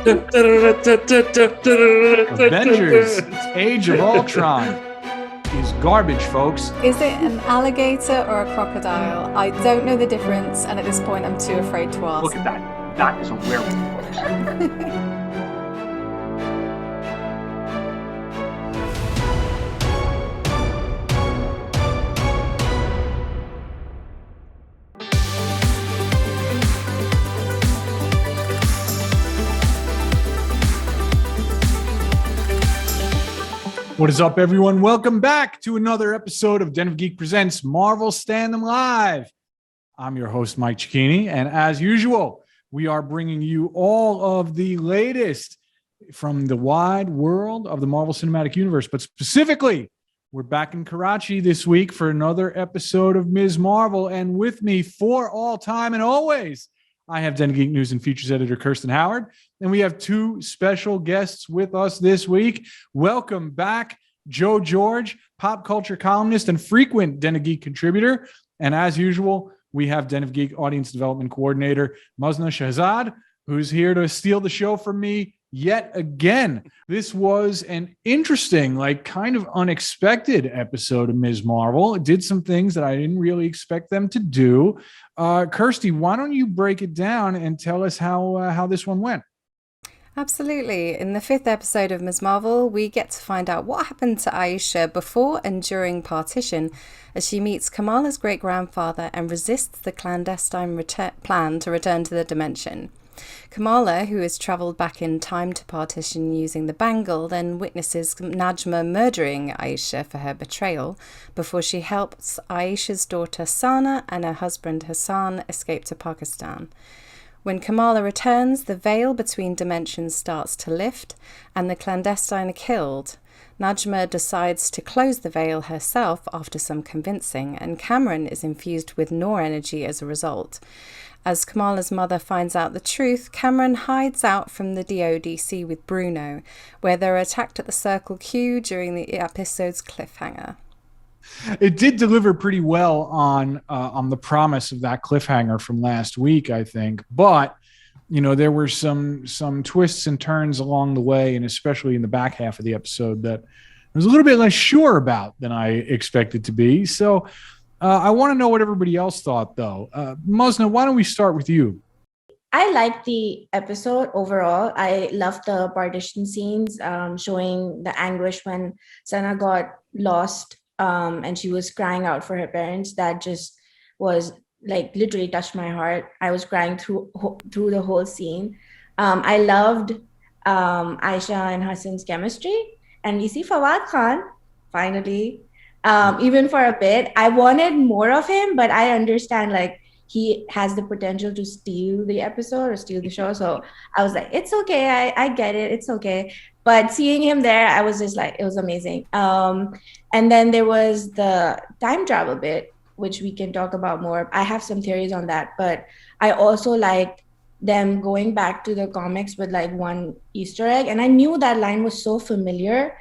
Avengers Age of Ultron is garbage, folks. Is it an alligator or a crocodile? I don't know the difference, and at this point I'm too afraid to ask. Look at that. That is a werewolf, folks. What is up, everyone? Welcome back to another episode of Den of Geek Presents Marvel Standom Live. I'm your host, Mike Cicchini, and as usual, we are bringing you all of the latest from the wide world of the Marvel Cinematic Universe. But specifically, we're back in Karachi this week for another episode of Ms. Marvel, and with me for all time and always, I have Den of Geek News and Features Editor Kirsten Howard, and we have two special guests with us this week. Welcome back, Joe George, pop culture columnist and frequent Den of Geek contributor. And as usual, we have Den of Geek audience development coordinator Maznah Shehzad, who's here to steal the show from me yet again. This was an interesting, kind of unexpected episode of Ms. Marvel. It did some things that I didn't really expect them to do. Kirstie, why don't you break it down and tell us how this one went? Absolutely. In the fifth episode of Ms. Marvel, we get to find out what happened to Aisha before and during Partition as she meets Kamala's great-grandfather and resists the clandestine plan to return to the dimension. Kamala, who has travelled back in time to Partition using the bangle, then witnesses Najma murdering Aisha for her betrayal before she helps Aisha's daughter Sana and her husband Hassan escape to Pakistan. When Kamala returns, the veil between dimensions starts to lift and the clandestine are killed. Najma decides to close the veil herself after some convincing, and Cameron is infused with Noor energy as a result. As Kamala's mother finds out the truth, Cameron hides out from the DODC with Bruno, where they're attacked at the Circle Q during the episode's cliffhanger. It did deliver pretty well on the promise of that cliffhanger from last week, I think. But, there were some twists and turns along the way, and especially in the back half of the episode that I was a little bit less sure about than I expected to be. So I want to know what everybody else thought, though. Maznah, why don't we start with you? I liked the episode overall. I loved the partition scenes showing the anguish when Sana got lost and she was crying out for her parents. That just was literally touched my heart. I was crying through the whole scene. I loved Aisha and Hassan's chemistry. And you see Fawad Khan, finally, even for a bit. I wanted more of him, but I understand he has the potential to steal the episode or steal the show. So I was like, it's okay. I get it. It's okay. But seeing him there, I was just it was amazing. And then there was the time travel bit, which we can talk about more. I have some theories on that, but I also liked them going back to the comics with one Easter egg. And I knew that line was so familiar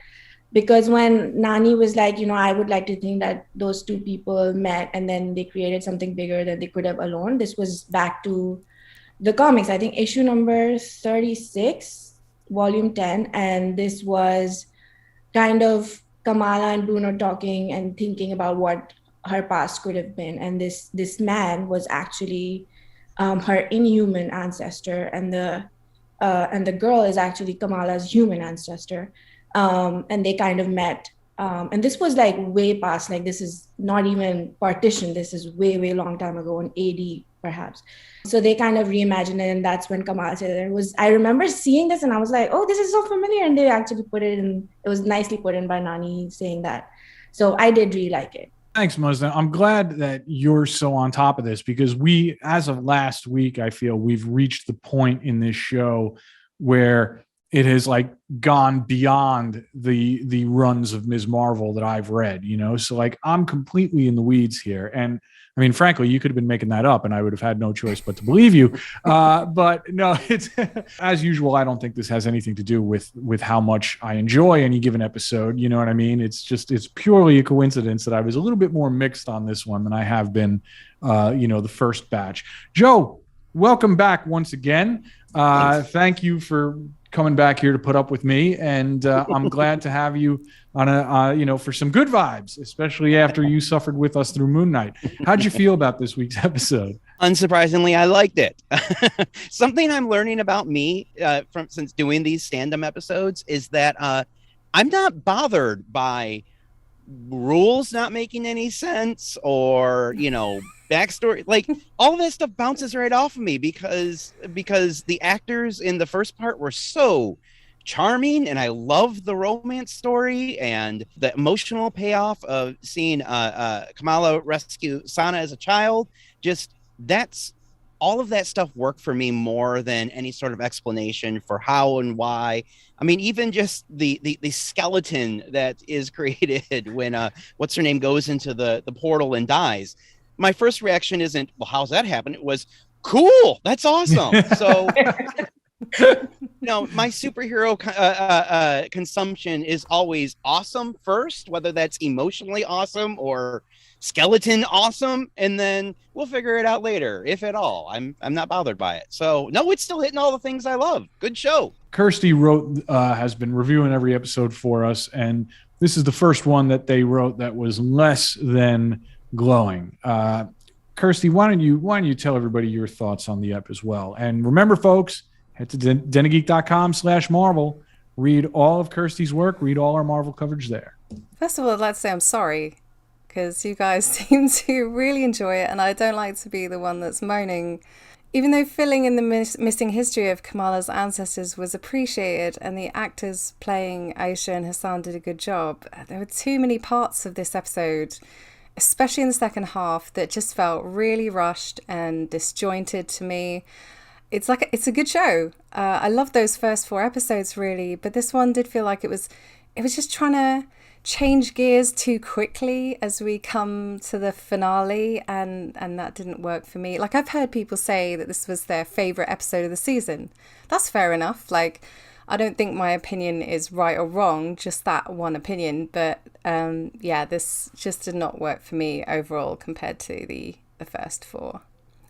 because when Nani was I would like to think that those two people met and then they created something bigger than they could have alone. This was back to the comics. I think issue number 36, volume 10. And this was kind of Kamala and Bruno talking and thinking about what her past could have been. And this man was actually her inhuman ancestor. And the girl is actually Kamala's human ancestor. And they kind of met. And this was way past, this is not even Partition. This is way, way long time ago in AD, perhaps. So they kind of reimagined it. And that's when Kamala said it. I remember seeing this and I was like, oh, this is so familiar. And they actually put it in, it was nicely put in by Nani saying that. So I did really like it. Thanks, Maznah. I'm glad that you're so on top of this because we, as of last week, I feel we've reached the point in this show where it has gone beyond the runs of Ms. Marvel that I've read, so I'm completely in the weeds here. And I mean, frankly, you could have been making that up and I would have had no choice but to believe you. But no, it's as usual. I don't think this has anything to do with how much I enjoy any given episode. You know what I mean? It's purely a coincidence that I was a little bit more mixed on this one than I have been, the first batch. Joe, welcome back once again. Thank you for coming back here to put up with me, and I'm glad to have you on for some good vibes, especially after you suffered with us through Moon Knight. How'd you feel about this week's episode? Unsurprisingly, I liked it. Something I'm learning about me since doing these stand-up episodes is that I'm not bothered by rules not making any sense or backstory. Like, all that stuff bounces right off of me because the actors in the first part were so charming, and I love the romance story and the emotional payoff of seeing Kamala rescue Sana as a child. Just that's all of that stuff worked for me more than any sort of explanation for how and why. I mean, even just the skeleton that is created when what's her name goes into the portal and dies. My first reaction isn't, well, how's that happen? It was, cool, that's awesome. So my superhero consumption is always awesome first, whether that's emotionally awesome or skeleton awesome, and then we'll figure it out later, if at all. I'm not bothered by it. So no, it's still hitting all the things I love. Good show. Kirstie has been reviewing every episode for us, and this is the first one that they wrote that was less than glowing. Kirstie, why don't you tell everybody your thoughts on the ep as well? And remember, folks, head to denofgeek.com/Marvel. Read all of Kirstie's work. Read all our Marvel coverage there. First of all, I'd like to say I'm sorry, because you guys seem to really enjoy it, and I don't like to be the one that's moaning. Even though filling in the missing history of Kamala's ancestors was appreciated and the actors playing Aisha and Hassan did a good job, there were too many parts of this episode, especially in the second half, that just felt really rushed and disjointed to me. It's a good show. I love those first 4 episodes, really, but this one did feel like it was just trying to change gears too quickly as we come to the finale, and that didn't work for me. Like, I've heard people say that this was their favorite episode of the season. That's fair enough. Like, I don't think my opinion is right or wrong, just that one opinion. But this just did not work for me overall compared to the first 4.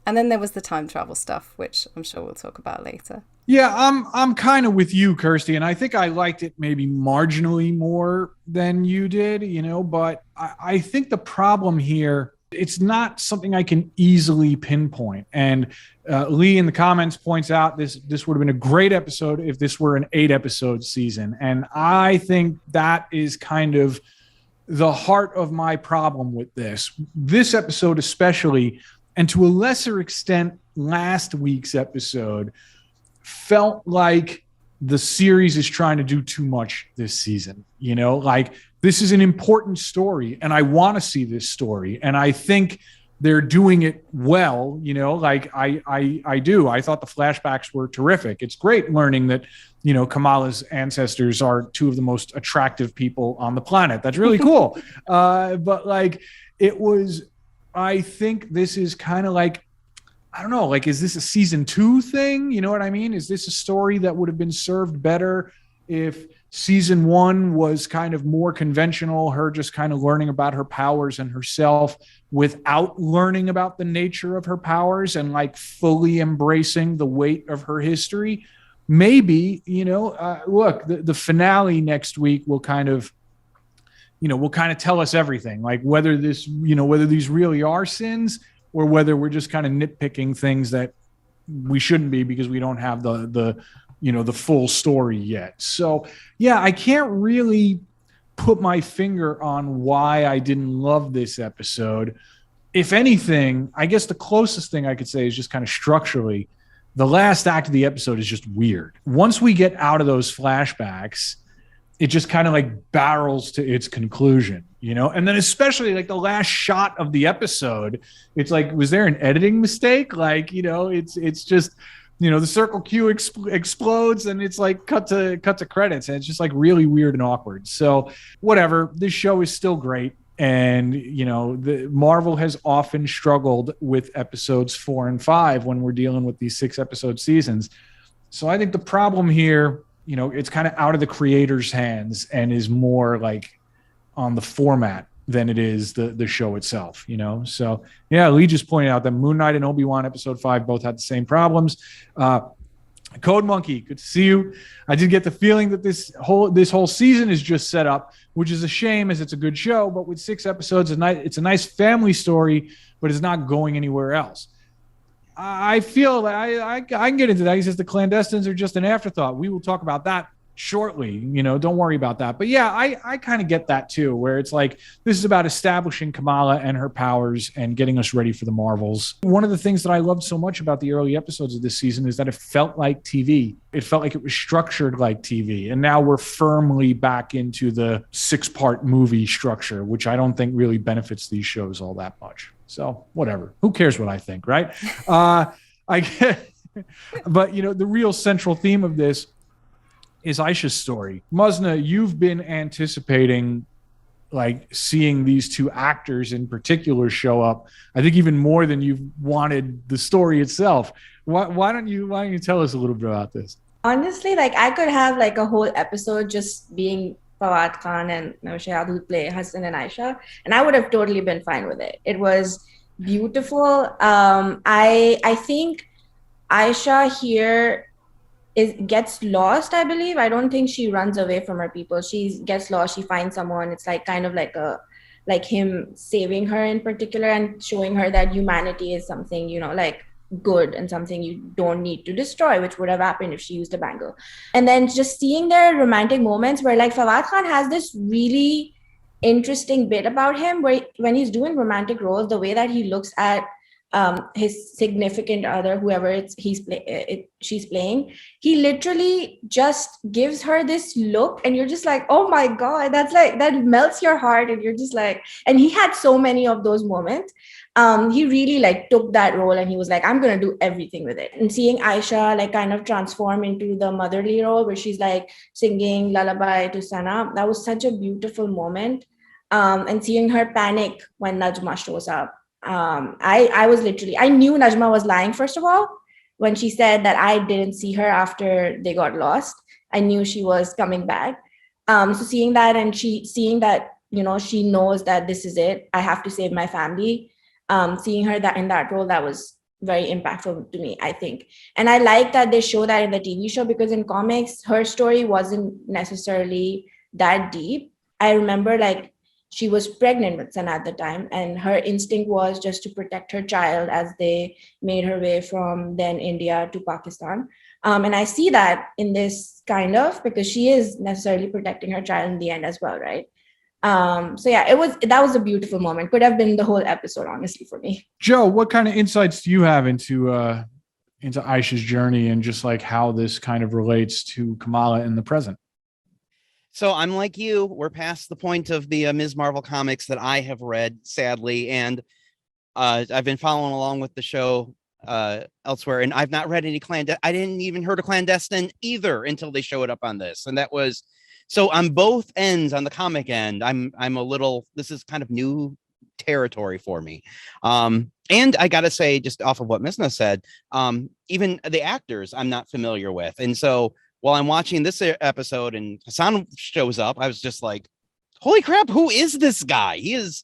And then there was the time travel stuff, which I'm sure we'll talk about later. Yeah, I'm kind of with you, Kirstie, and I think I liked it maybe marginally more than you did, but I think the problem here, it's not something I can easily pinpoint. And Lee in the comments points out this would have been a great episode if this were an 8-episode season. And I think that is kind of the heart of my problem with this episode especially, and to a lesser extent last week's episode, felt like the series is trying to do too much this season. Like, this is an important story and I want to see this story, and I think they're doing it well. Like I do. I thought the flashbacks were terrific. It's great learning that Kamala's ancestors are 2 of the most attractive people on the planet. That's really cool. But like, I think this is kind of like, I don't know, like, is this a season 2 thing? You know what I mean? Is this a story that would have been served better if season 1 was kind of more conventional, her just kind of learning about her powers and herself without learning about the nature of her powers and like fully embracing the weight of her history? Maybe, look, the finale next week will kind of tell us everything, like whether these really are sins, or whether we're just kind of nitpicking things that we shouldn't be because we don't have the full story yet. So yeah, I can't really put my finger on why I didn't love this episode. If anything, I guess the closest thing I could say is just kind of structurally, the last act of the episode is just weird. Once we get out of those flashbacks, it just kind of like barrels to its conclusion, and then especially like the last shot of the episode, it's like, was there an editing mistake? Like, it's just, the circle Q explodes and it's like cut to credits, and it's just like really weird and awkward. So whatever, this show is still great. And, the Marvel has often struggled with episodes 4 and 5 when we're dealing with these 6-episode seasons. So I think the problem here, it's kind of out of the creator's hands and is more like on the format than it is the show itself, you know? So yeah, Lee just pointed out that Moon Knight and Obi-Wan episode 5 both had the same problems. Code Monkey, good to see you. I did get the feeling that this whole season is just set up, which is a shame as it's a good show, but with 6 episodes, it's a nice family story, but it's not going anywhere else. I feel that I can get into that. He says the clandestines are just an afterthought. We will talk about that shortly, you know, don't worry about that. But yeah, I kind of get that too, where it's like, this is about establishing Kamala and her powers and getting us ready for the Marvels. One of the things that I loved so much about the early episodes of this season is that it felt like TV. It felt like it was structured like TV. And now we're firmly back into the 6-part movie structure, which I don't think really benefits these shows all that much. So whatever, who cares what I think, right? But you know, the real central theme of this is Aisha's story. Maznah, you've been anticipating like seeing these 2 actors in particular show up, I think even more than you've wanted the story itself. Why don't you tell us a little bit about this? Honestly, like I could have like a whole episode just being Fawad Khan and Shehzad who play Hassan and Aisha, and I would have totally been fine with it. It was beautiful. I think Aisha here gets lost, I believe. I don't think she runs away from her people. She gets lost. She finds someone. It's like kind of like him saving her in particular and showing her that humanity is something, you know, like good and something you don't need to destroy, which would have happened if she used a bangle. And then just seeing their romantic moments where like Fawad Khan has this really interesting bit about him where when he's doing romantic roles, the way that he looks at his significant other, whoever she's playing, he literally just gives her this look and you're just like, oh my God, that's like, that melts your heart. And you're just like, and he had so many of those moments. He really like took that role and he was like, I'm going to do everything with it. And seeing Aisha like kind of transform into the motherly role where she's like singing lullaby to Sana, that was such a beautiful moment. And seeing her panic when Najma shows up. I was literally, I knew Najma was lying, first of all, when she said that I didn't see her after they got lost. I knew she was coming back. So seeing that and seeing that, you know, she knows that this is it. I have to save my family. Seeing her that in that role, that was very impactful to me, I think. And I like that they show that in the TV show because in comics, her story wasn't necessarily that deep. I remember like she was pregnant with Sana at the time, and her instinct was just to protect her child as they made her way from then India to Pakistan. And I see that in this kind of, because she is necessarily protecting her child in the end as well, right? So yeah, that was a beautiful moment. Could have been the whole episode, honestly, for me. Joe, what kind of insights do you have into Aisha's journey and just like how this kind of relates to Kamala in the present? So I'm like you, we're past the point of the Ms. Marvel comics that I have read, sadly, and I've been following along with the show elsewhere, and I've not read any I didn't even heard of Clandestine either until they showed up on this, and that was so on both ends. On the comic end, I'm a little, this is kind of new territory for me, and I gotta say, just off of what Maznah said, even the actors I'm not familiar with, and so while I'm watching this episode and Hassan shows up, I was just like, holy crap, who is this guy? He is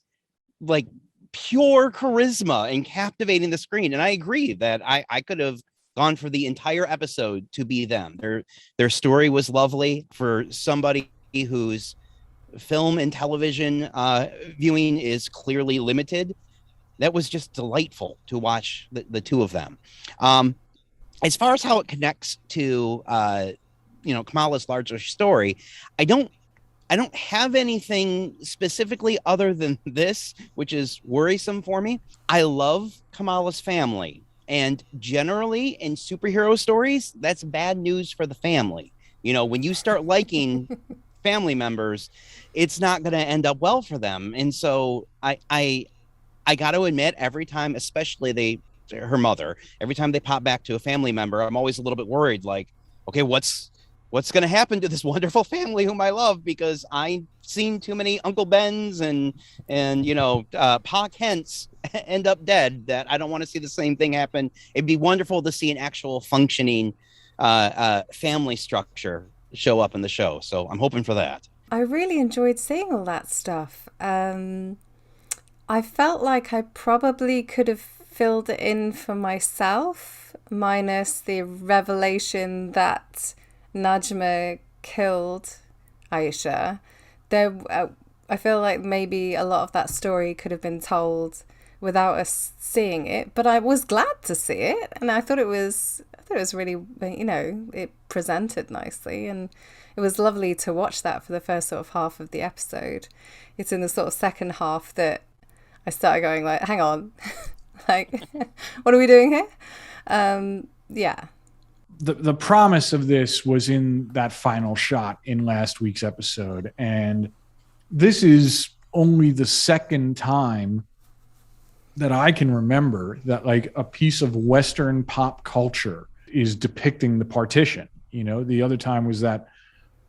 like pure charisma and captivating the screen. And I agree that I could have gone for the entire episode to be them. Their story was lovely. For somebody whose film and television viewing is clearly limited, that was just delightful to watch the two of them. As far as how it connects to Kamala's larger story, I don't have anything specifically other than this, which is worrisome for me. I love Kamala's family, and generally in superhero stories, that's bad news for the family. You know, when you start liking family members, it's not going to end up well for them. And so I got to admit, every time, especially her mother, every time they pop back to a family member, I'm always a little bit worried, like, okay, what's going to happen to this wonderful family whom I love, because I've seen too many Uncle Bens and Pa Kents end up dead, that I don't want to see the same thing happen. It'd be wonderful to see an actual functioning family structure show up in the show. So I'm hoping for that. I really enjoyed seeing all that stuff. I felt like I probably could have filled it in for myself, minus the revelation that Najma killed Aisha. I feel like maybe a lot of that story could have been told without us seeing it, but I was glad to see it, and I thought it was really, it presented nicely, and it was lovely to watch that for the first sort of half of the episode. It's in the sort of second half that I started going like, hang on, like, what are we doing here? Yeah. The promise of this was in that final shot in last week's episode. And this is only the second time that I can remember that like a piece of Western pop culture is depicting the partition. The other time was that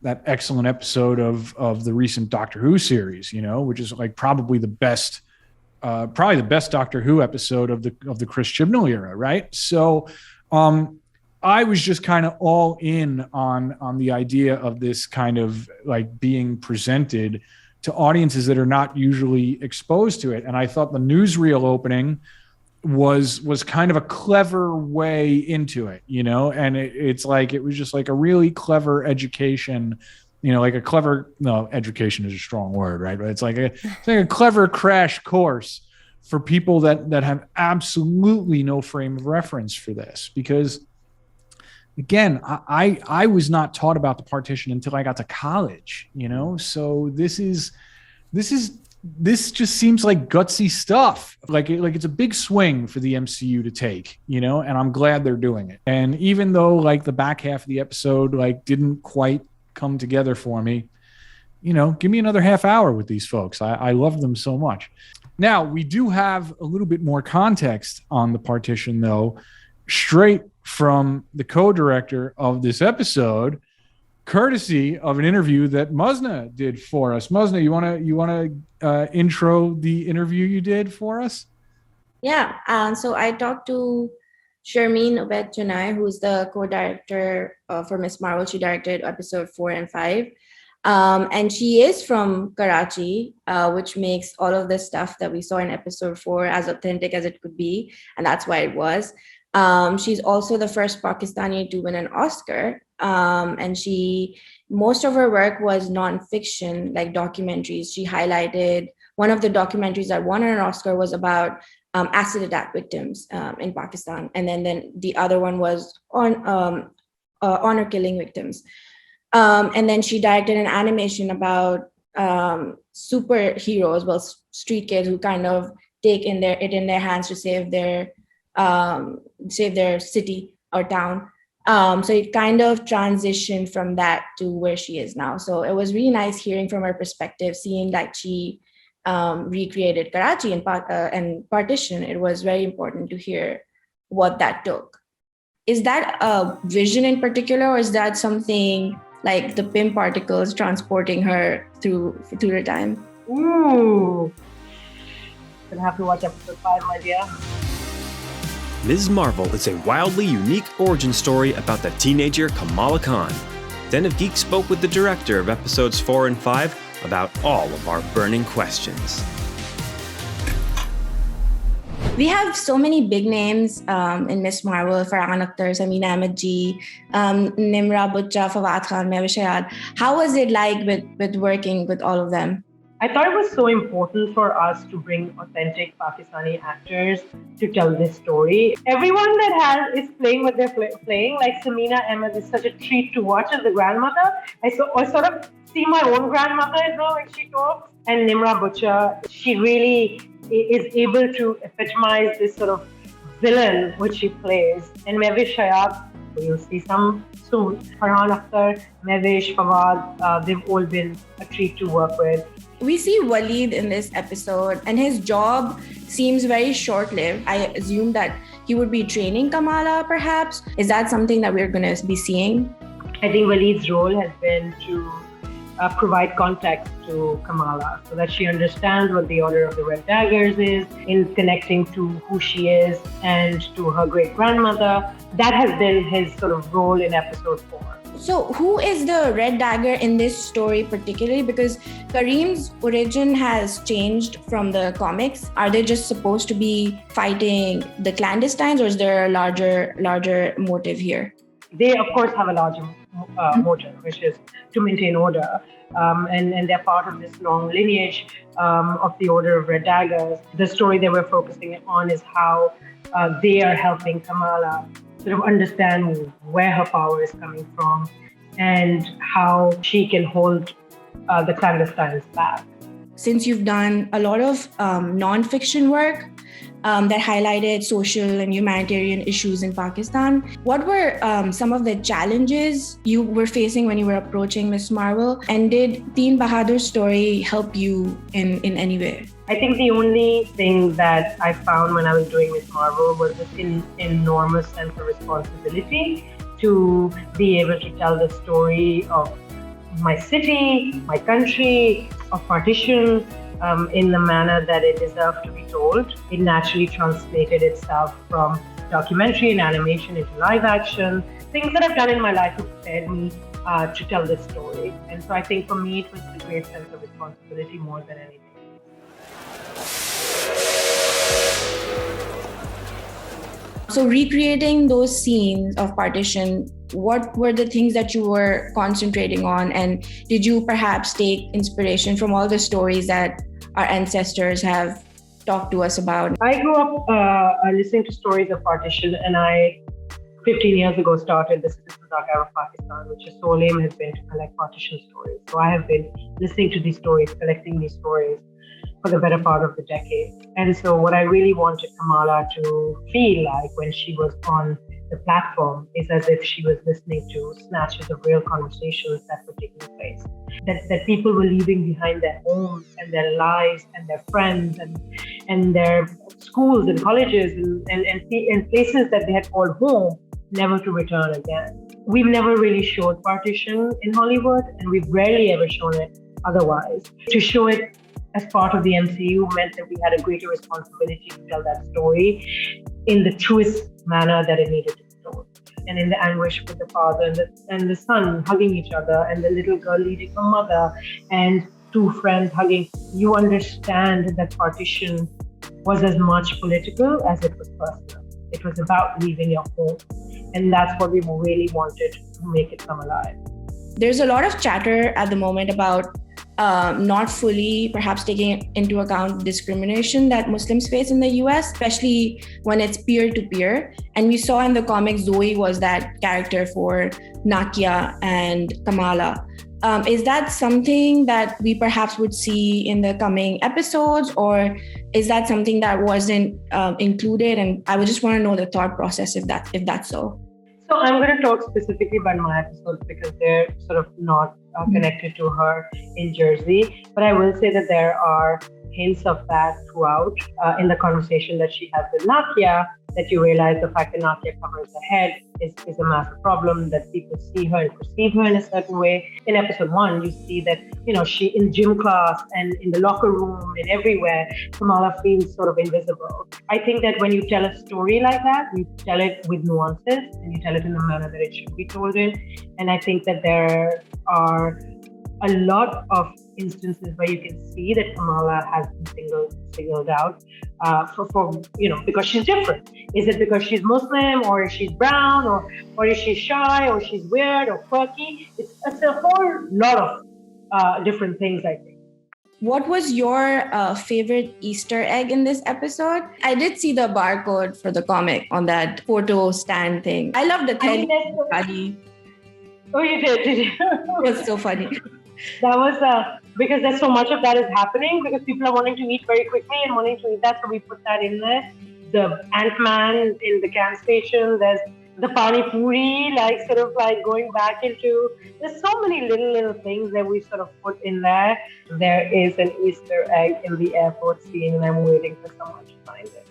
excellent episode of the recent Doctor Who series, which is like probably the best Doctor Who episode of the Chris Chibnall era, right? So I was just kind of all in on the idea of this kind of like being presented to audiences that are not usually exposed to it. And I thought the newsreel opening was kind of a clever way into it, and it's like, it was just like a really clever education, education is a strong word, right? But it's like a clever crash course for people that have absolutely no frame of reference for this, because again, I was not taught about the partition until I got to college, so this just seems like gutsy stuff. Like it's a big swing for the MCU to take, and I'm glad they're doing it. And even though like the back half of the episode like didn't quite come together for me, give me another half hour with these folks. I love them so much. Now, we do have a little bit more context on the partition, though, straight from the co-director of this episode, courtesy of an interview that Maznah did for us. Maznah, you want to intro the interview you did for us? Yeah. So I talked to Sharmeen Obaid-Chinoy, who's the co-director for Miss Marvel. She directed episode 4 and 5. And she is from Karachi, which makes all of the stuff that we saw in episode 4 as authentic as it could be. And that's why it was. She's also the first Pakistani to win an Oscar. And most of her work was nonfiction, like documentaries. She highlighted one of the documentaries that won her an Oscar was about acid attack victims in Pakistan. And then the other one was on honor killing victims. And then she directed an animation about superheroes, well, street kids who kind of take it in their hands to save their city or town. So it kind of transitioned from that to where she is now. So it was really nice hearing from her perspective, seeing that she recreated Karachi and Partition. It was very important to hear what that took. Is that a vision in particular, or is that something like the PIM particles transporting her through her time? Ooh. Gonna have to watch episode 5, my dear. Ms. Marvel is a wildly unique origin story about the teenager Kamala Khan. Den of Geek spoke with the director of episodes 4 and 5 about all of our burning questions. We have so many big names in Miss Marvel: Farhan Akhtar, Samina Ahmed G, Nimra Butcha, Fawad Khan, Maznah Shehzad. How was it like with working with all of them? I thought it was so important for us to bring authentic Pakistani actors to tell this story. Everyone that is playing what they're playing, like Samina Ahmed is such a treat to watch as the grandmother. I sort of see my own grandmother as well when she talks. And Nimra Butcha, she really is able to epitomize this sort of villain which she plays. And Maznah Shehzad, you'll see some soon. Farhan Akhtar, Mavish, Fawad, they've all been a treat to work with. We see Waleed in this episode, and his job seems very short-lived. I assume that he would be training Kamala, perhaps. Is that something that we're going to be seeing? I think Waleed's role has been to provide context to Kamala so that she understands what the Order of the Red Daggers is, in connecting to who she is and to her great-grandmother. That has been his sort of role in episode 4. So who is the Red Dagger in this story particularly? Because Kareem's origin has changed from the comics. Are they just supposed to be fighting the clandestines, or is there a larger motive here? They, of course, have a larger motive, which is to maintain order. And they're part of this long lineage of the Order of Red Daggers. The story that we're focusing on is how they are helping Kamala sort of understand where her power is coming from and how she can hold the clandestines back. Since you've done a lot of non-fiction work that highlighted social and humanitarian issues in Pakistan, what were some of the challenges you were facing when you were approaching Ms. Marvel? And did Teen Bahadur's story help you in any way? I think the only thing that I found when I was doing Ms. Marvel was this enormous sense of responsibility to be able to tell the story of my city, my country, of Partition, in the manner that it deserved to be told. It naturally translated itself from documentary and animation into live action. Things that I've done in my life have prepared me to tell this story. And so I think for me, it was a great sense of responsibility more than anything. So recreating those scenes of Partition, what were the things that you were concentrating on? And did you perhaps take inspiration from all the stories that our ancestors have talked to us about? I grew up listening to stories of Partition, and I 15 years ago started the Citizens Archive of Pakistan, which is sole aim has been to collect Partition stories. So I have been listening to these stories, collecting these stories for the better part of the decade. And so what I really wanted Kamala to feel like when she was on the platform is as if she was listening to snatches of real conversations that were taking place. That people were leaving behind their homes and their lives and their friends and their schools and colleges and places that they had called home, never to return again. We've never really showed Partition in Hollywood, and we've rarely ever shown it otherwise. To show it as part of the MCU meant that we had a greater responsibility to tell that story in the truest manner that it needed to be told. And in the anguish with the father and the son hugging each other, and the little girl leading her mother, and two friends hugging, you understand that Partition was as much political as it was personal. It was about leaving your home. And that's what we really wanted to make it come alive. There's a lot of chatter at the moment about not fully perhaps taking into account discrimination that Muslims face in the US, especially when it's peer-to-peer. And we saw in the comics Zoe was that character for Nakia and Kamala. Is that something that we perhaps would see in the coming episodes, or is that something that wasn't included? And I would just want to know the thought process if that's so. So I'm going to talk specifically about my episodes because they're sort of not connected to her in Jersey. But I will say that there are hints of that throughout in the conversation that she has with Nakia, that you realize the fact that Nakia covers her head is a massive problem, that people see her and perceive her in a certain way. In episode 1, you see that, she in gym class and in the locker room and everywhere, Kamala feels sort of invisible. I think that when you tell a story like that, you tell it with nuances and you tell it in the manner that it should be told in. And I think that there are a lot of instances where you can see that Kamala has been singled out for because she's different. Is it because she's Muslim, or is she brown, or is she shy, or she's weird or quirky? It's a whole lot of different things, I think. What was your favorite Easter egg in this episode? I did see the barcode for the comic on that photo stand thing. I love the funny. Oh, you did you? It was so funny. That was because there's so much of that is happening because people are wanting to eat very quickly and wanting to eat that, so we put that in there. The Ant-Man in the gas station, there's the Pani Puri, going back into, there's so many little things that we sort of put in there. There is an Easter egg in the airport scene, and I'm waiting for someone to find it.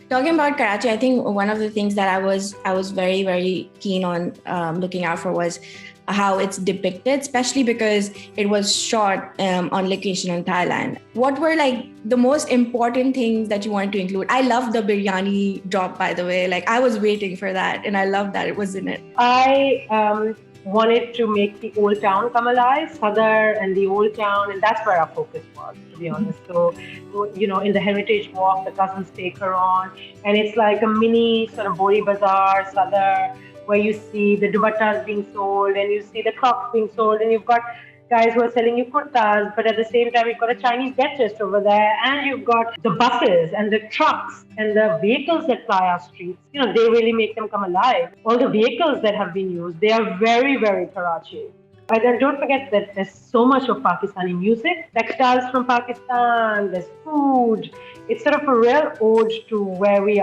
Talking about Karachi, I think one of the things that I was very, very keen on looking out for was how it's depicted, especially because it was shot on location in Thailand. What were like the most important things that you wanted to include? I love the biryani drop, by the way. Like I was waiting for that, and I love that it was in it. I wanted to make the old town come alive, Sadar and the old town, and that's where our focus was, to be honest. So, in the Heritage Walk, the cousins take her on, and it's like a mini sort of Bori Bazaar, Sadar, where you see the dupattas being sold, and you see the clocks being sold, and you've got guys who are selling you kurtas, but at the same time, you've got a Chinese dentist over there, and you've got the buses and the trucks and the vehicles that fly our streets. They really make them come alive. All the vehicles that have been used, they are very, very Karachi. And then don't forget that there's so much of Pakistani music, textiles from Pakistan, there's food. It's sort of a real ode to where we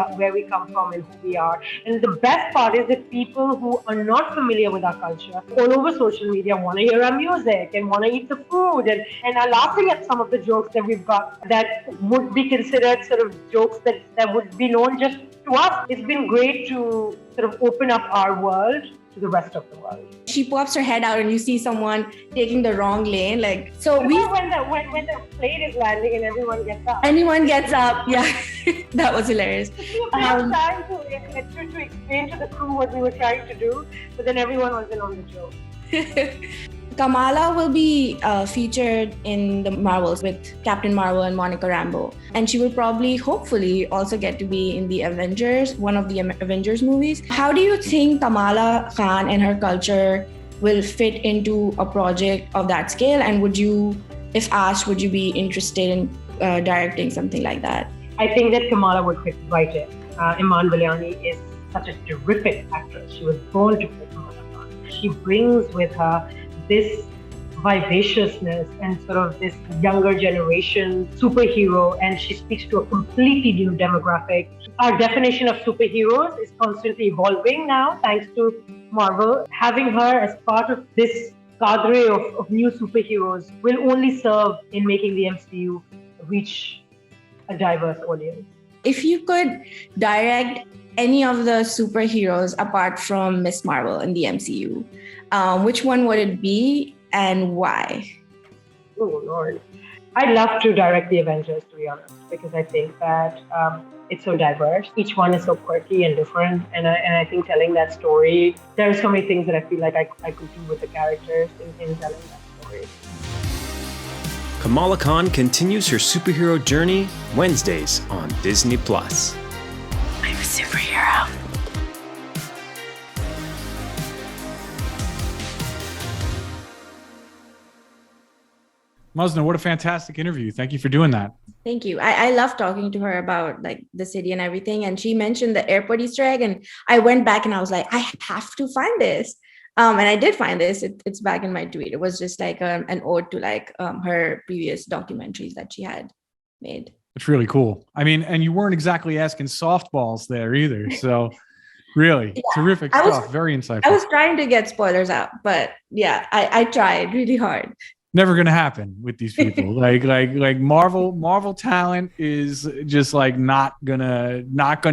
come from and who we are. And the best part is that people who are not familiar with our culture all over social media want to hear our music and want to eat the food and are laughing at some of the jokes that we've got that would be considered sort of jokes that would be known just to us. It's been great to sort of open up our world to the rest of the world. She pops her head out and you see someone taking the wrong lane. When the plane is landing and everyone gets up. Anyone gets up, yeah. That was hilarious. We were trying to explain to the crew what we were trying to do, but then everyone was in on the joke. Kamala will be featured in the Marvels with Captain Marvel and Monica Rambeau. And she will probably, hopefully, also get to be in the Avengers, one of the Avengers movies. How do you think Kamala Khan and her culture will fit into a project of that scale? And if asked, would you be interested in directing something like that? I think that Kamala would fit right in. Iman Valiani is such a terrific actress. She was born to play Kamala Khan. She brings with her this vivaciousness and sort of this younger generation superhero, and she speaks to a completely new demographic. Our definition of superheroes is constantly evolving now, thanks to Marvel. Having her as part of this cadre of new superheroes will only serve in making the MCU reach a diverse audience. If you could direct any of the superheroes apart from Miss Marvel in the MCU, which one would it be and why? Oh, Lord. I'd love to direct the Avengers, to be honest, because I think that it's so diverse. Each one is so quirky and different. And I think telling that story, there are so many things that I feel like I could do with the characters in telling that story. Kamala Khan continues her superhero journey Wednesdays on Disney+. I'm a superhero. Maznah, what a fantastic interview. Thank you for doing that. Thank you. I love talking to her about like the city and everything. And she mentioned the airport Easter egg. And I went back and I was like, I have to find this. And I did find this. It's back in my tweet. It was just like an ode to like her previous documentaries that she had made. It's really cool. I mean, and you weren't exactly asking softballs there either. So really terrific stuff. Very insightful. I was trying to get spoilers out, but yeah, I tried really hard. Never gonna happen with these people. like Marvel talent is just like not gonna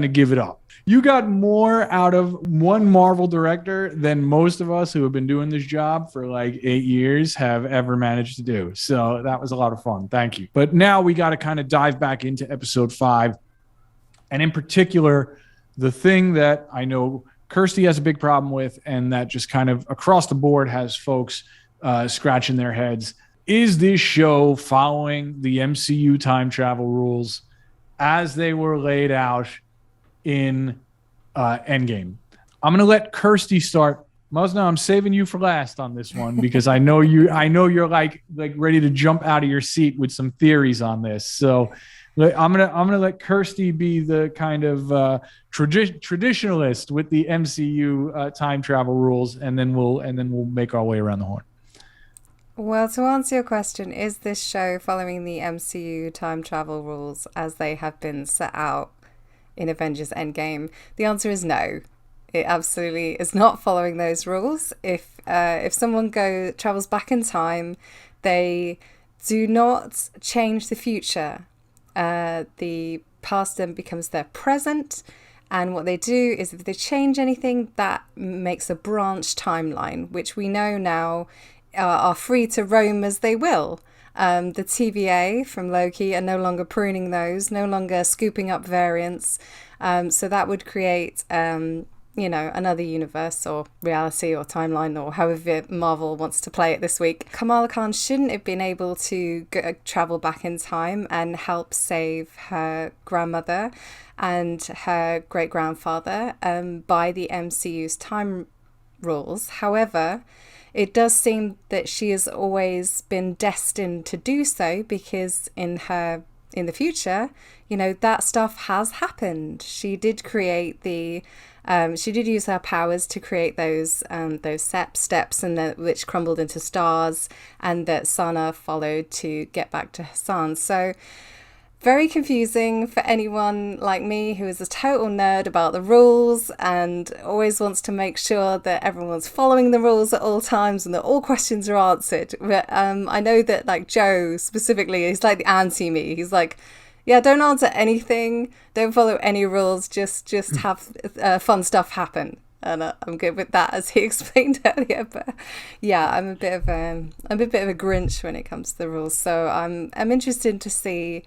give it up. You got more out of one Marvel director than most of us who have been doing this job for like 8 years have ever managed to do. So that was a lot of fun. Thank you. But now we got to kind of dive back into episode 5. And in particular, the thing that I know Kirstie has a big problem with, and that just kind of across the board has folks scratching their heads. Is this show following the MCU time travel rules as they were laid out in Endgame? I'm going to let Kirstie start. Maznah, I'm saving you for last on this one because I know you're like ready to jump out of your seat with some theories on this. So I'm gonna let Kirstie be the kind of traditionalist with the MCU time travel rules, and then we'll make our way around the horn. Well, to answer your question, is this show following the MCU time travel rules as they have been set out in Avengers Endgame? The answer is no. It absolutely is not following those rules. If someone travels back in time, they do not change the future. The past then becomes their present, And what they do is if they change anything, that makes a branch timeline, which we know now are free to roam as they will. The TVA from Loki are no longer pruning those, no longer scooping up variants. So that would create, another universe or reality or timeline or however Marvel wants to play it this week. Kamala Khan shouldn't have been able to travel back in time and help save her grandmother and her great-grandfather by the MCU's time rules. However, it does seem that she has always been destined to do so because in the future, that stuff has happened. She did create she did use her powers to create those steps which crumbled into stars, and that Sana followed to get back to Hassan. So very confusing for anyone like me who is a total nerd about the rules and always wants to make sure that everyone's following the rules at all times and that all questions are answered. But I know that like Joe specifically, he's like the anti-me. He's like, yeah, don't answer anything, don't follow any rules, just have fun stuff happen. And I'm good with that, as he explained earlier. But yeah, I'm a bit of a Grinch when it comes to the rules. So I'm interested to see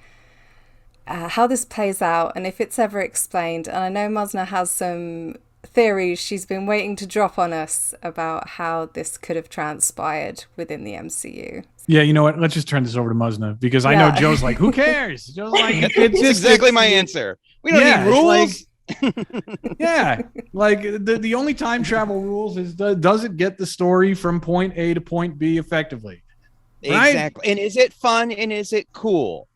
how this plays out and if it's ever explained. And I know Maznah has some theories she's been waiting to drop on us about how this could have transpired within the MCU. Yeah, you know what? Let's just turn this over to Maznah because I know Joe's like, who cares? Joe's like, it's just exactly my answer. We don't need rules. The only time travel rules is does it get the story from point A to point B effectively? Right? Exactly. And is it fun and is it cool?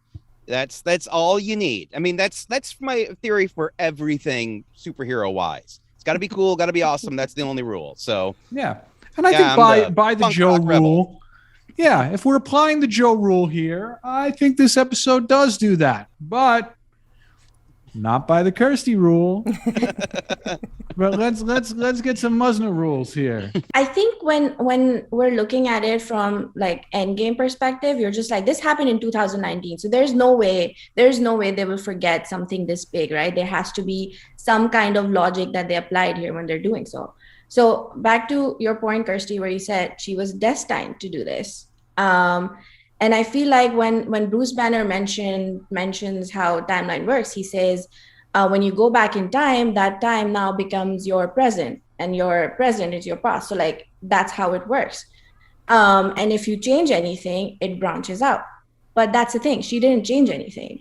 That's all you need. I mean, that's my theory for everything superhero wise. It's got to be cool, got to be awesome. That's the only rule. So yeah, and I think by the Joe rule, yeah, if we're applying the Joe rule here, I think this episode does do that, but not by the Kirstie rule. But let's get some Maznah rules here. I think when we're looking at it from like endgame perspective, you're just like, this happened in 2019. So there's no way they will forget something this big, right? There has to be some kind of logic that they applied here when they're doing so. So back to your point, Kirstie, where you said she was destined to do this. And I feel like when Bruce Banner mentions how timeline works, he says, when you go back in time, that time now becomes your present, and your present is your past. So like that's how it works. And if you change anything, it branches out. But that's the thing, she didn't change anything.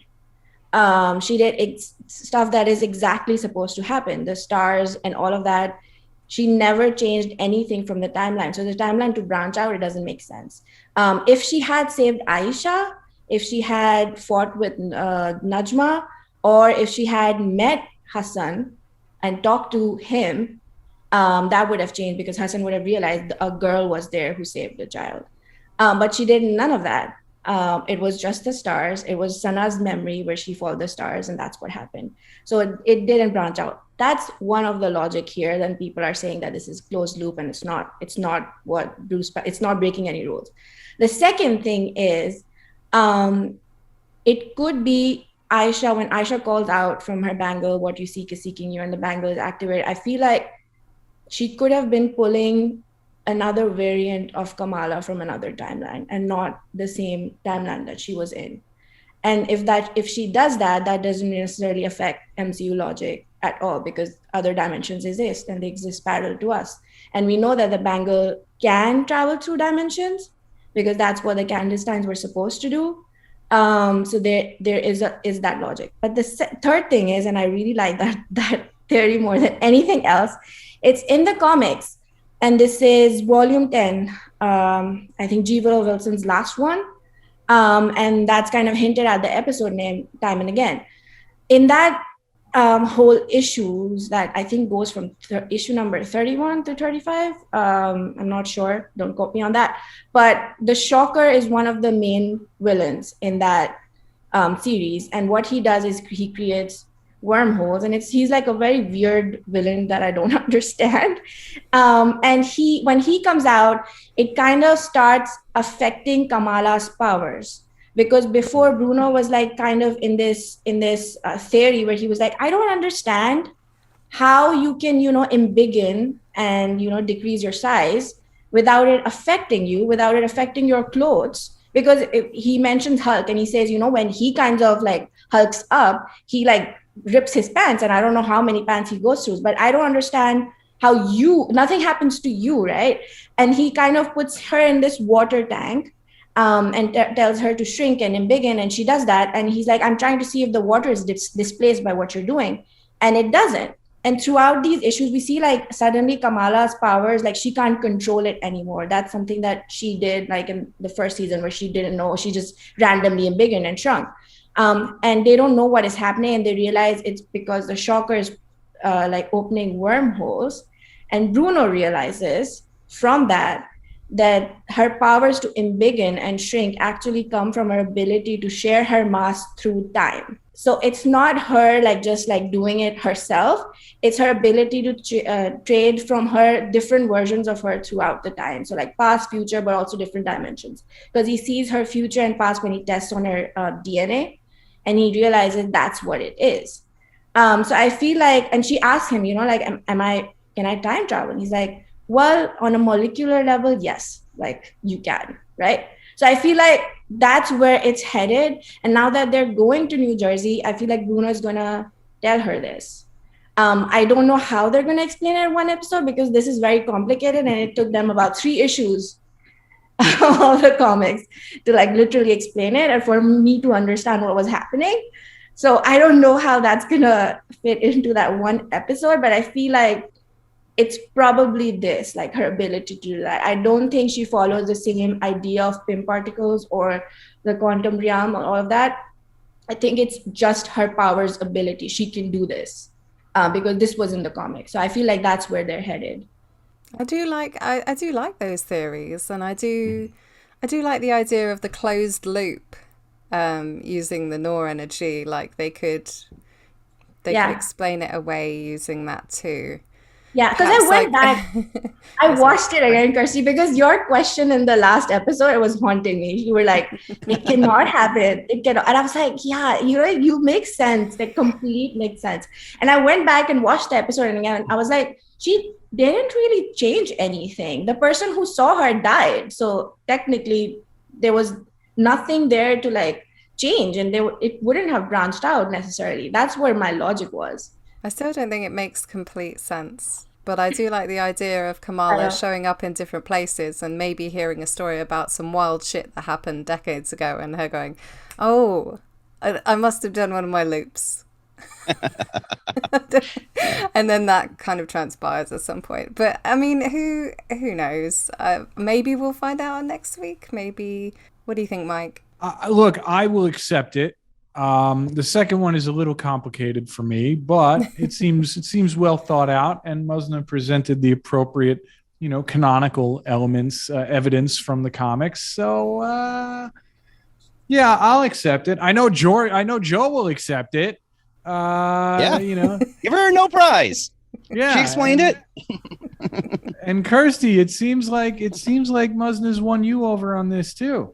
She did stuff that is exactly supposed to happen. The stars and all of that. She never changed anything from the timeline. So the timeline to branch out, it doesn't make sense. If she had saved Aisha, if she had fought with Najma, or if she had met Hassan and talked to him, that would have changed because Hassan would have realized a girl was there who saved the child. But she did none of that. It was just the stars. It was Sana's memory where she followed the stars, and that's what happened. So it didn't branch out. That's one of the logic here. Then people are saying that this is closed loop, and it's not breaking any rules. The second thing is, it could be Aisha, when Aisha calls out from her bangle, what you seek is seeking you, and the bangle is activated. I feel like she could have been pulling another variant of Kamala from another timeline and not the same timeline that she was in. And if she does that, that doesn't necessarily affect MCU logic at all, because other dimensions exist and they exist parallel to us. And we know that the bangle can travel through dimensions because that's what the clandestines were supposed to do. So there is that logic. But the third thing is, and I really like that theory more than anything else, it's in the comics. And this is volume 10, I think G. Willow Wilson's last one. And that's kind of hinted at the episode name time and again. In that whole issues that I think goes from issue number 31 to 35. I'm not sure. Don't quote me on that. But the Shocker is one of the main villains in that series. And what he does is he creates wormholes, and he's like a very weird villain that I don't understand. And when he comes out, it kind of starts affecting Kamala's powers. Because before, Bruno was like kind of in this theory where he was like, I don't understand how you can, embiggen and, decrease your size without it affecting you, without it affecting your clothes. Because he mentions Hulk and he says, when he kind of like hulks up, he like rips his pants, and I don't know how many pants he goes through, but I don't understand how nothing happens to you, right? And he kind of puts her in this water tank, and tells her to shrink and embiggen, and she does that. And he's like, I'm trying to see if the water is displaced by what you're doing, and it doesn't. And throughout these issues, we see like suddenly Kamala's powers, like she can't control it anymore. That's something that she did like in the first season where she didn't know. She just randomly embiggened and shrunk. And they don't know what is happening, and they realize it's because the shocker is like opening wormholes. And Bruno realizes from that her powers to embiggen and shrink actually come from her ability to share her mass through time. So it's not her like just like doing it herself. It's her ability to trade from her different versions of her throughout the time. So like past, future, but also different dimensions. Because he sees her future and past when he tests on her DNA, and he realizes that's what it is. So I feel like, and she asks him, like, can I time travel? And he's like, well, on a molecular level, yes, like you can, right? So I feel like that's where it's headed. And now that they're going to New Jersey, I feel like Bruno is going to tell her this. I don't know how they're going to explain it in one episode, because this is very complicated, and it took them about 3 issues of the comics to like literally explain it and for me to understand what was happening. So I don't know how that's going to fit into that one episode, but I feel like it's probably this, like her ability to do that. I don't think she follows the same idea of Pym particles or the quantum realm or all of that. I think it's just her powers ability. She can do this because this was in the comic. So I feel like that's where they're headed. I do like those theories, and I do like the idea of the closed loop, using the Noor energy. Like they could explain it away using that too. Yeah, because I went back, I watched it again, Kirstie, because your question in the last episode, it was haunting me. You were like, it cannot happen. It cannot. And I was like, yeah, you make sense. Like, complete makes sense. And I went back and watched the episode, and again, I was like, she didn't really change anything. The person who saw her died. So technically, there was nothing there to like change, and it wouldn't have branched out necessarily. That's where my logic was. I still don't think it makes complete sense, but I do like the idea of Kamala showing up in different places and maybe hearing a story about some wild shit that happened decades ago, and her going, oh, I must have done one of my loops. And then that kind of transpires at some point. But I mean, who knows? Maybe we'll find out next week. Maybe. What do you think, Mike? Look, I will accept it. The second one is a little complicated for me, but it seems well thought out, and Maznah presented the appropriate, canonical elements, evidence from the comics. So, yeah, I'll accept it. I know Joe will accept it. Give her no prize. Yeah, she explained it. And Kirstie, it seems like Maznah's won you over on this too.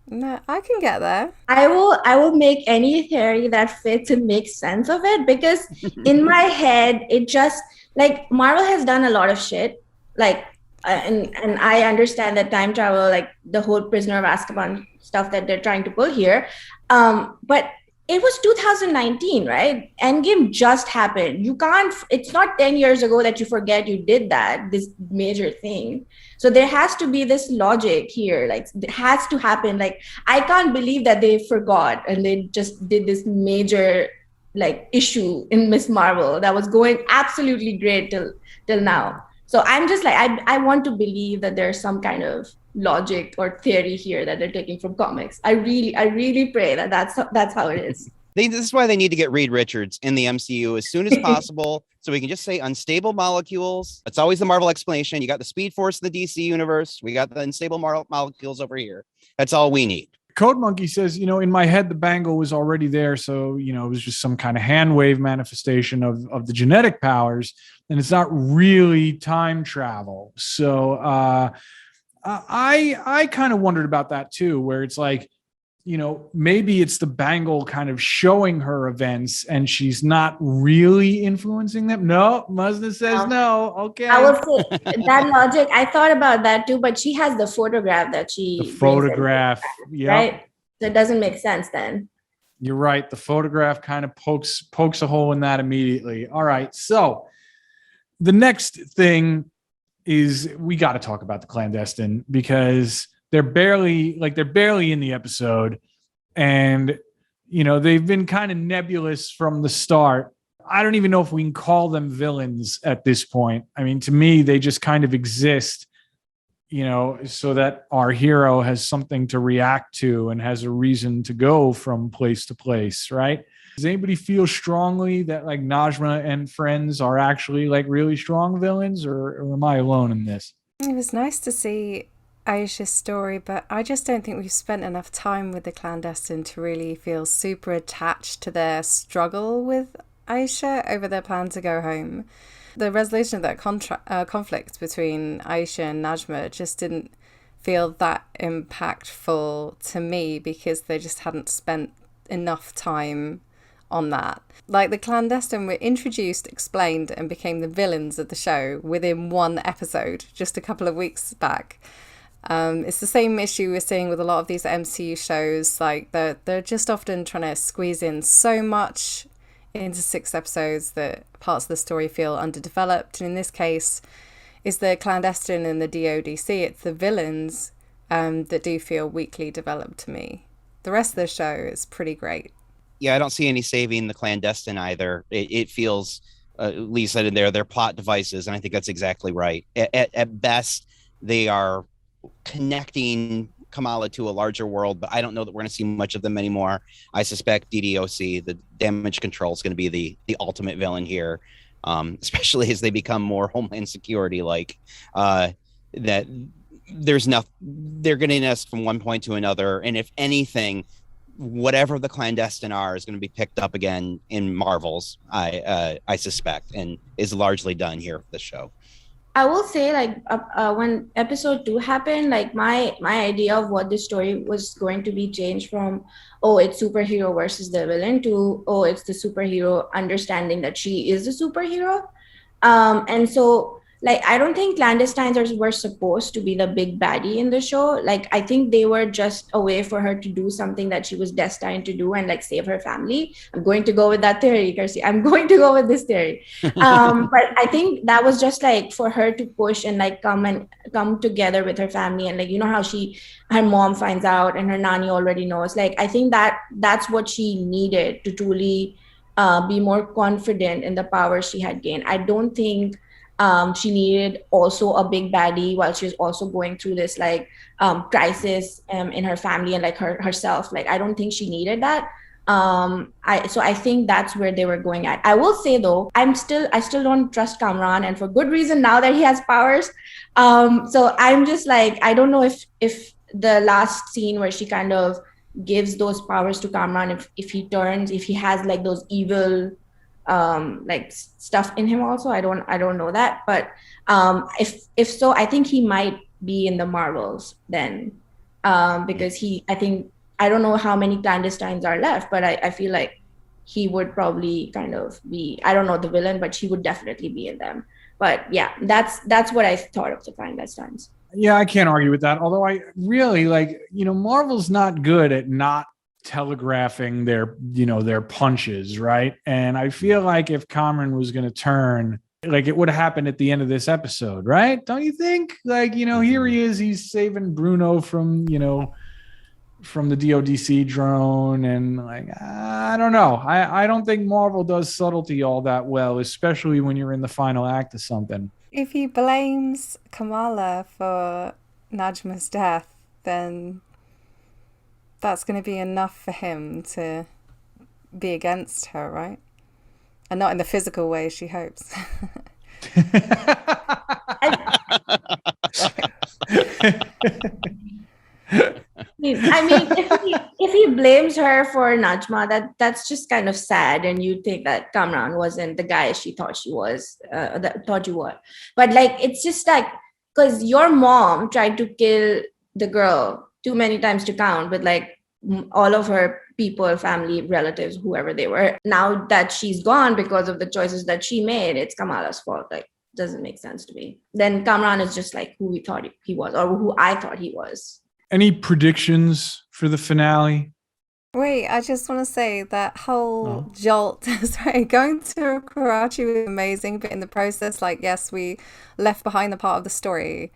No, I can get there. I will make any theory that fits and makes sense of it, because in my head, it just like Marvel has done a lot of shit. Like, and I understand that time travel, like the whole Prisoner of Azkaban stuff that they're trying to pull here. But it was 2019, right? Endgame just happened. It's not 10 years ago that you forget you did this major thing. So there has to be this logic here. Like, it has to happen. Like, I can't believe that they forgot and they just did this major like issue in Miss Marvel that was going absolutely great till now. So I'm just like, I want to believe that there's some kind of logic or theory here that they're taking from comics. I really pray that that's how it is. This is why they need to get Reed Richards in the MCU as soon as possible, so we can just say unstable molecules. It's always the Marvel explanation. You got the Speed Force in the DC universe. We got the unstable molecules over here. That's all we need. Code Monkey says, in my head, the bangle was already there. So, it was just some kind of hand wave manifestation of the genetic powers. And it's not really time travel. So I kind of wondered about that too, where it's like, maybe it's the bangle kind of showing her events and she's not really influencing them. No, Maznah says no. Okay. I will say that logic. I thought about that too, but she has the photograph that she The photograph. Yeah. right? So it doesn't make sense then. You're right. The photograph kind of pokes a hole in that immediately. All right. So the next thing is we got to talk about the clandestine because they're barely in the episode, and they've been kind of nebulous from the start. I don't even know if we can call them villains at this point. I mean, to me, they just kind of exist, so that our hero has something to react to and has a reason to go from place to place, right? Does anybody feel strongly that like Najma and friends are actually like really strong villains, or am I alone in this? It was nice to see Aisha's story, but I just don't think we've spent enough time with the clandestine to really feel super attached to their struggle with Aisha over their plan to go home. The resolution of that conflict between Aisha and Najma just didn't feel that impactful to me because they just hadn't spent enough time on that. Like the clandestine were introduced, explained, and became the villains of the show within one episode just a couple of weeks back. It's the same issue we're seeing with a lot of these MCU shows. Like they're just often trying to squeeze in so much into 6 episodes that parts of the story feel underdeveloped. And in this case, it's the clandestine and the DODC. It's the villains that do feel weakly developed to me. The rest of the show is pretty great. Yeah, I don't see any saving the clandestine either. It feels, Lee said in there, they're plot devices, and I think that's exactly right. At best, they are connecting Kamala to a larger world, but I don't know that we're going to see much of them anymore. I suspect DDoC, the damage control, is going to be the ultimate villain here, especially as they become more Homeland Security like. That there's nothing, they're getting us from one point to another, and if anything, whatever the clandestine are is going to be picked up again in Marvels, I suspect, and is largely done here for the show. I will say, like, when episode 2 happened, like my idea of what this story was going to be changed from, oh, it's superhero versus the villain, to, oh, it's the superhero understanding that she is a superhero. And so, like, I don't think clandestines were supposed to be the big baddie in the show. Like, I think they were just a way for her to do something that she was destined to do and, like, save her family. I'm going to go with that theory, Kirstie. I'm going to go with this theory. But I think that was just, like, for her to push and, like, come together with her family. And, like, you know how her mom finds out and her nanny already knows. Like, I think that's what she needed to truly be more confident in the power she had gained. I don't think she needed also a big baddie while she was also going through this like crisis in her family and like herself. Like, I don't think she needed that. So I think that's where they were going at. I will say though, I still don't trust Kamran, and for good reason now that he has powers. So I'm just like, I don't know if the last scene where she kind of gives those powers to Kamran, if he has like those evil like stuff in him also. I don't know that, but if so, I think he might be in the Marvels then, because I don't know how many clandestines are left, but I feel like he would probably kind of be, I don't know the villain, but he would definitely be in them. But yeah, that's what I thought of the clandestines. Yeah, I can't argue with that. Although I really Marvel's not good at not telegraphing their punches, right? And I feel like if Cameron was going to turn, like, it would have happened at the end of this episode, right? Don't you think? Like, here he is, he's saving Bruno from the DODC drone, and like, I don't know. I don't think Marvel does subtlety all that well, especially when you're in the final act of something. If he blames Kamala for Najma's death, then that's going to be enough for him to be against her, right? And not in the physical way she hopes. I mean, if he blames her for Najma, that's just kind of sad, and you think that Kamran wasn't the guy she thought she was, thought you were. But like, it's just like, because your mom tried to kill the girl too many times to count, with like all of her people, family, relatives, whoever they were. Now that she's gone because of the choices that she made, it's Kamala's fault. Like, doesn't make sense to me. Then Kamran is just like who we thought he was, or who I thought he was. Any predictions for the finale? Wait, I just want to say that whole jolt, sorry, going to Karachi was amazing, but in the process, like, yes, we left behind the part of the story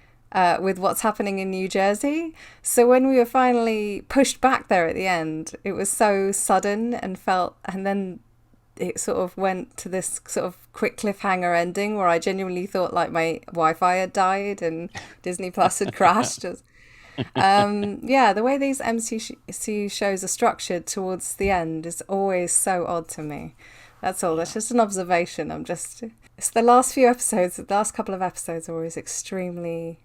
with what's happening in New Jersey. So when we were finally pushed back there at the end, it was so sudden and then it sort of went to this sort of quick cliffhanger ending where I genuinely thought like my Wi-Fi had died and Disney Plus had crashed. The way these MCU shows are structured towards the end is always so odd to me. That's all. That's just an observation. It's the last couple of episodes are always extremely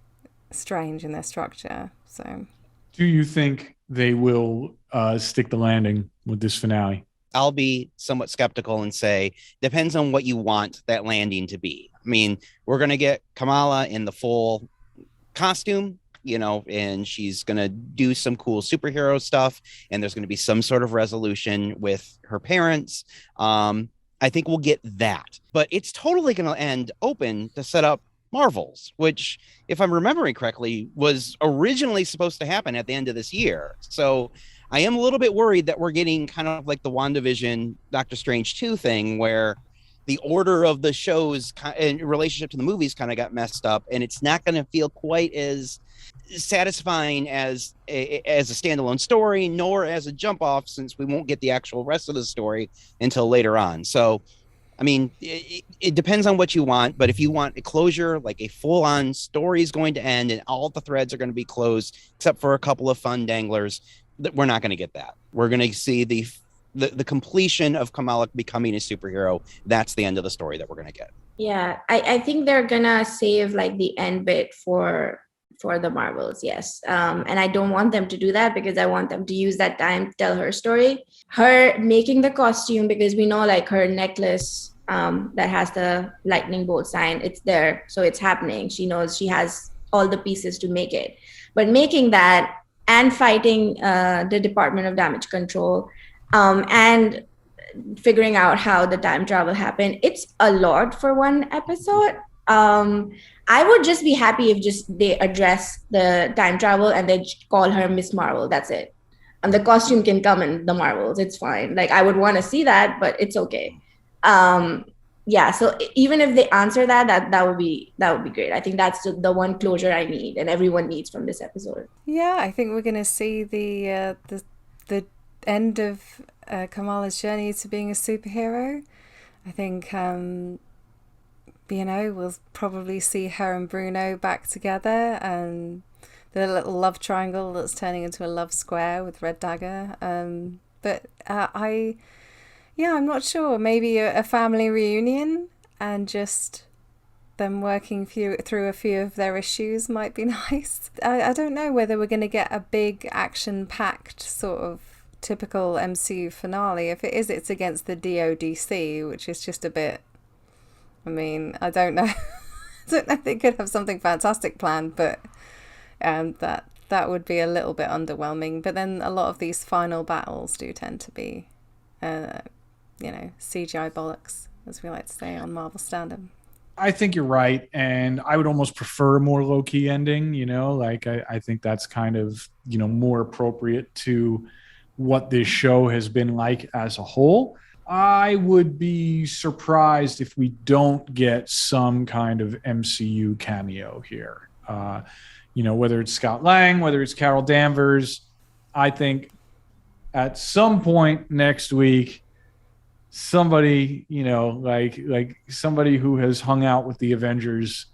strange in their structure. So, do you think they will stick the landing with this finale? I'll be somewhat skeptical and say depends on what you want that landing to be. I mean, we're going to get Kamala in the full costume, and she's going to do some cool superhero stuff, and there's going to be some sort of resolution with her parents. I think we'll get that, but it's totally going to end open to set up Marvels, which, if I'm remembering correctly, was originally supposed to happen at the end of this year. So I am a little bit worried that we're getting kind of like the WandaVision, Doctor Strange 2 thing, where the order of the shows in relationship to the movies kind of got messed up, and it's not going to feel quite as satisfying as a standalone story, nor as a jump off, since we won't get the actual rest of the story until later on. So, I mean, it depends on what you want, but if you want a closure, like a full-on story is going to end and all the threads are going to be closed, except for a couple of fun danglers, we're not going to get that. We're going to see the completion of Kamala becoming a superhero. That's the end of the story that we're going to get. Yeah, I think they're gonna save like the end bit for the Marvels, yes. And I don't want them to do that because I want them to use that time to tell her story. Her making the costume, because we know like her necklace that has the lightning bolt sign, it's there, so it's happening. She knows she has all the pieces to make it. But making that and fighting the Department of Damage Control and figuring out how the time travel happened, it's a lot for one episode. I would just be happy if they address the time travel and they call her Miss Marvel. That's it. And the costume can come in the Marvels. It's fine. Like, I would want to see that, but it's okay. So even if they answer that would be great. I think that's the one closure I need and everyone needs from this episode. Yeah, I think we're going to see the end of Kamala's journey to being a superhero. I think we'll probably see her and Bruno back together, and the little love triangle that's turning into a love square with Red Dagger. I'm not sure. Maybe a family reunion and just them working through a few of their issues might be nice. I don't know whether we're going to get a big action-packed sort of typical MCU finale. If it is, it's against the DODC, which is just a bit... I mean, I don't know. I don't know if they could have something fantastic planned, but that would be a little bit underwhelming. But then a lot of these final battles do tend to be, CGI bollocks, as we like to say on Marvel Standom. I think you're right, and I would almost prefer a more low-key ending, I think that's kind of, more appropriate to what this show has been like as a whole. I would be surprised if we don't get some kind of MCU cameo here. Whether it's Scott Lang, whether it's Carol Danvers, I think at some point next week, somebody, like somebody who has hung out with the Avengers,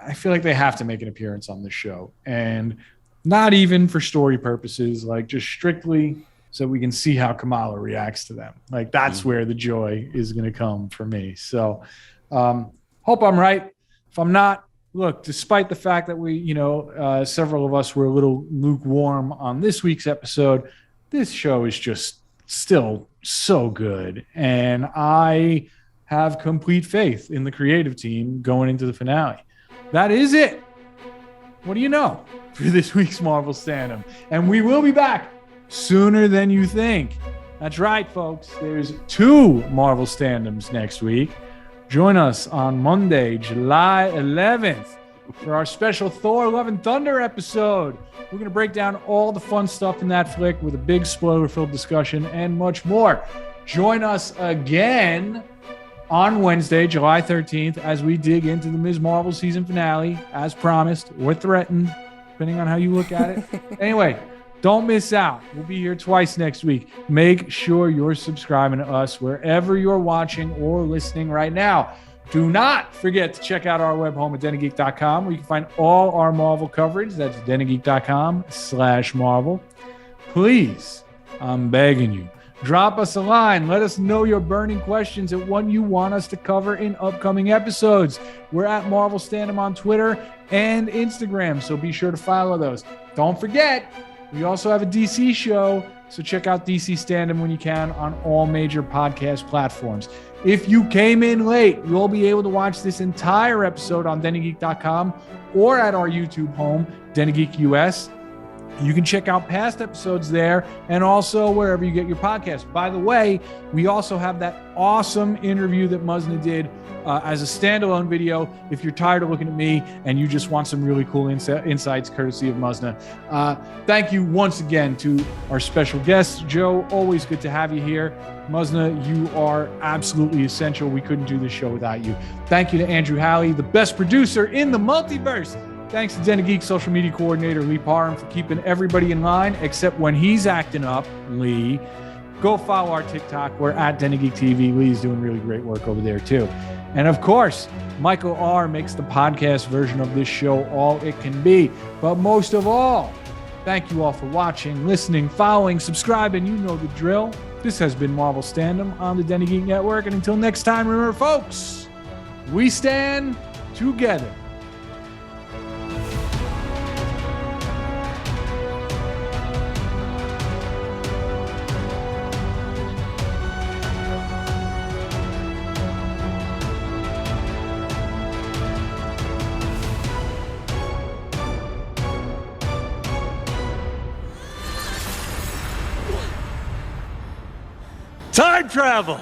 I feel like they have to make an appearance on this show. And not even for story purposes, like just strictly so we can see how Kamala reacts to them. Like, that's where the joy is going to come for me. So hope I'm right. If I'm not, look, despite the fact that we, several of us were a little lukewarm on this week's episode, this show is just still so good. And I have complete faith in the creative team going into the finale. That is it. What do you know for this week's Marvel Standom? And we will be back sooner than you think. That's right, folks. There's 2 Marvel Standoms next week. Join us on Monday, July 11th for our special Thor Love and Thunder episode. We're going to break down all the fun stuff in that flick with a big spoiler-filled discussion and much more. Join us again on Wednesday, July 13th, as we dig into the Ms. Marvel season finale, as promised or threatened, depending on how you look at it. Anyway, don't miss out. We'll be here twice next week. Make sure you're subscribing to us wherever you're watching or listening right now. Do not forget to check out our web home at denofgeek.com, where you can find all our Marvel coverage. That's denofgeek.com/Marvel. Please, I'm begging you, drop us a line. Let us know your burning questions and what you want us to cover in upcoming episodes. We're at Marvel Standom on Twitter and Instagram, so be sure to follow those. Don't forget, we also have a DC show, so check out DC Standom when you can on all major podcast platforms. If you came in late, you'll be able to watch this entire episode on denofgeek.com or at our YouTube home, DenoGeek US. You can check out past episodes there and also wherever you get your podcasts. By the way, we also have that awesome interview that Maznah did as a standalone video. If you're tired of looking at me and you just want some really cool insights courtesy of Maznah. Thank you once again to our special guest, Joe. Always good to have you here. Maznah, you are absolutely essential. We couldn't do this show without you. Thank you to Andrew Halley, the best producer in the multiverse. Thanks to Den of Geek social media coordinator Lee Parham for keeping everybody in line, except when he's acting up. Lee, go follow our TikTok. We're at Den of Geek TV. Lee's doing really great work over there too. And of course, Michael R. makes the podcast version of this show all it can be. But most of all, thank you all for watching, listening, following, subscribing. You know the drill. This has been Marvel Standom on the Den of Geek Network. And until next time, remember, folks, we stand together. Time travel!